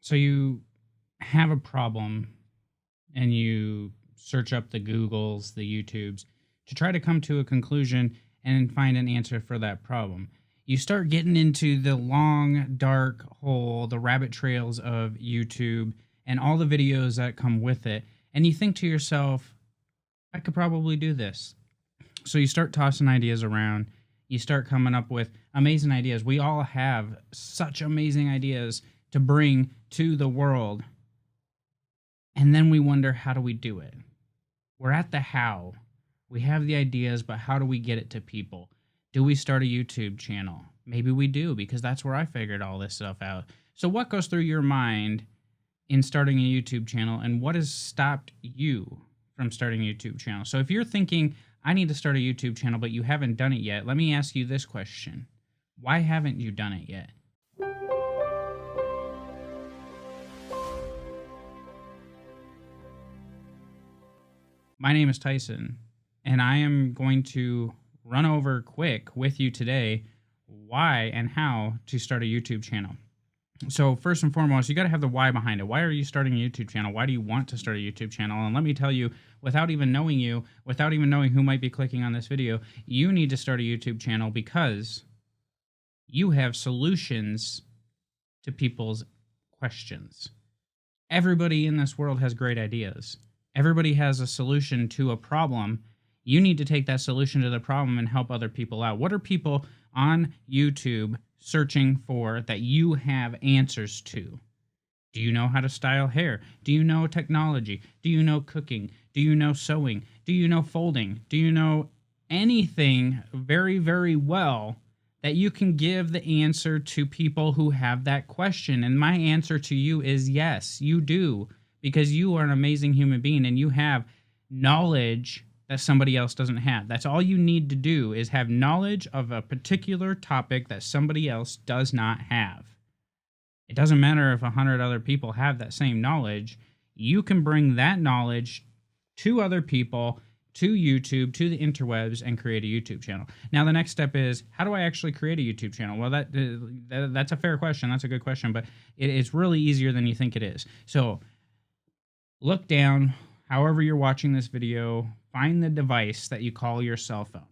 So you have a problem and you search up the Googles, the YouTubes to try to come to a conclusion and find an answer for that problem. You start getting into the long, dark hole, the rabbit trails of YouTube and all the videos that come with it. And you think to yourself, I could probably do this. So you start tossing ideas around. You start coming up with amazing ideas. We all have such amazing ideas to bring to the world. And then we wonder, how do we do it? We're at the how. We have the ideas, but how do we get it to people? Do we start a YouTube channel? Maybe we do, because that's where I figured all this stuff out. So what goes through your mind in starting a YouTube channel, and what has stopped you from starting a YouTube channel? So if you're thinking, I need to start a YouTube channel, but you haven't done it yet, let me ask you this question. Why haven't you done it yet? My name is Tyson, and I am going to run over quick with you today why and how to start a YouTube channel. So first and foremost, you got to have the why behind it. Why are you starting a YouTube channel? Why do you want to start a YouTube channel? And let me tell you, without even knowing you, without even knowing who might be clicking on this video, you need to start a YouTube channel because you have solutions to people's questions. Everybody in this world has great ideas. Everybody has a solution to a problem. You need to take that solution to the problem and help other people out. What are people on YouTube searching for that you have answers to? Do you know how to style hair? Do you know technology? Do you know cooking? Do you know sewing? Do you know folding? Do you know anything very, very well that you can give the answer to people who have that question? And my answer to you is yes, you do, because you are an amazing human being and you have knowledge that somebody else doesn't have. That's all you need to do, is have knowledge of a particular topic that somebody else does not have. It doesn't matter if 100 other people have that same knowledge. You can bring that knowledge to other people, to YouTube, to the interwebs, and create a YouTube channel. Now, the next step is, how do I actually create a YouTube channel? Well, that's a fair question. That's a good question, but it's really easier than you think it is. So look down, however you're watching this video, find the device that you call your cell phone.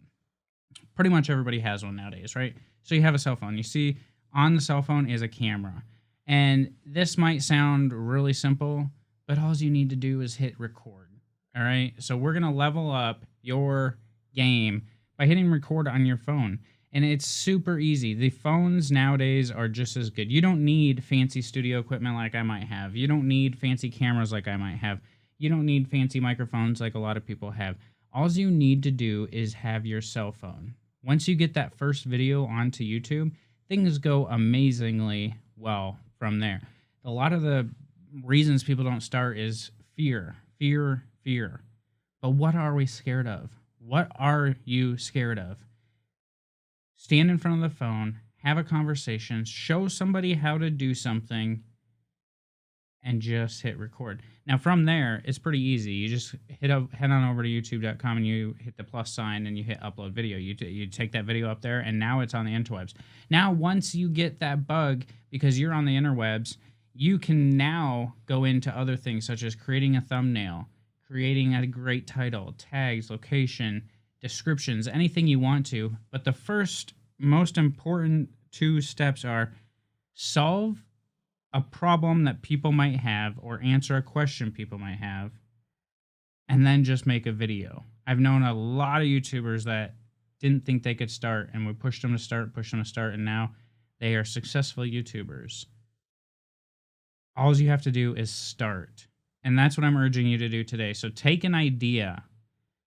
Pretty much everybody has one nowadays, right? So you have a cell phone. You see on the cell phone is a camera. And this might sound really simple, but all you need to do is hit record. All right? So we're going to level up your game by hitting record on your phone. And it's super easy. The phones nowadays are just as good. You don't need fancy studio equipment like I might have. You don't need fancy cameras like I might have. You don't need fancy microphones like a lot of people have. All you need to do is have your cell phone. Once you get that first video onto YouTube, things go amazingly well from there. A lot of the reasons people don't start is fear. But what are we scared of? What are you scared of? Stand in front of the phone, have a conversation, show somebody how to do something, and just hit record. Now from there, it's pretty easy. You just head on over to youtube.com and you hit the plus sign and you hit upload video. You take that video up there and now it's on the interwebs. Now once you get that bug because you're on the interwebs, you can now go into other things such as creating a thumbnail, creating a great title, tags, location, descriptions, anything you want to. But the first most important 2 steps are solve a problem that people might have or answer a question people might have, and then just make a video. I've known a lot of YouTubers that didn't think they could start, and we pushed them to start, and now they are successful YouTubers. All you have to do is start. And that's what I'm urging you to do today. So take an idea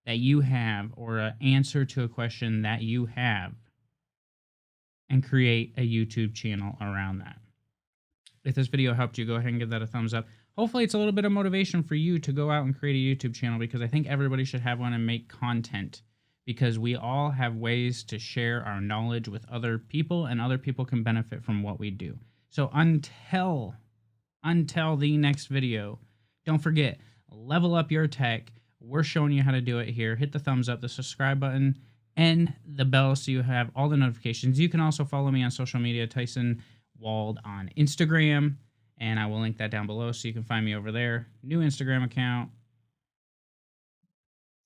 that you have or an answer to a question that you have and create a YouTube channel around that. If this video helped you, go ahead and give that a thumbs up. Hopefully it's a little bit of motivation for you to go out and create a YouTube channel, because I think everybody should have one and make content, because we all have ways to share our knowledge with other people and other people can benefit from what we do. So until the next video, don't forget, level up your tech. We're showing you how to do it here. Hit the thumbs up, the subscribe button, and the bell so you have all the notifications. You can also follow me on social media, Tyson Wald on Instagram, and I will link that down below so you can find me over there. New Instagram account.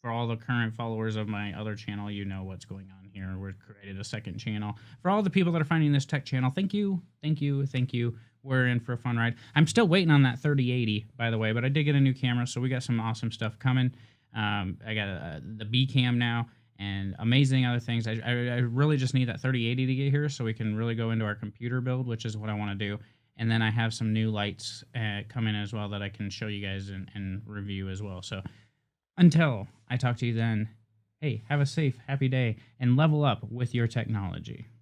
For all the current followers of my other channel, you know what's going on here. We've created a second channel. For all the people that are finding this tech channel, thank you, thank you, thank you. We're in for a fun ride. I'm still waiting on that 3080, by the way, but I did get a new camera, so we got some awesome stuff coming. I got the B cam now and amazing other things. I really just need that 3080 to get here so we can really go into our computer build, which is what I want to do. And then I have some new lights coming as well that I can show you guys and review as well. So until I talk to you then, hey, have a safe, happy day and level up with your technology.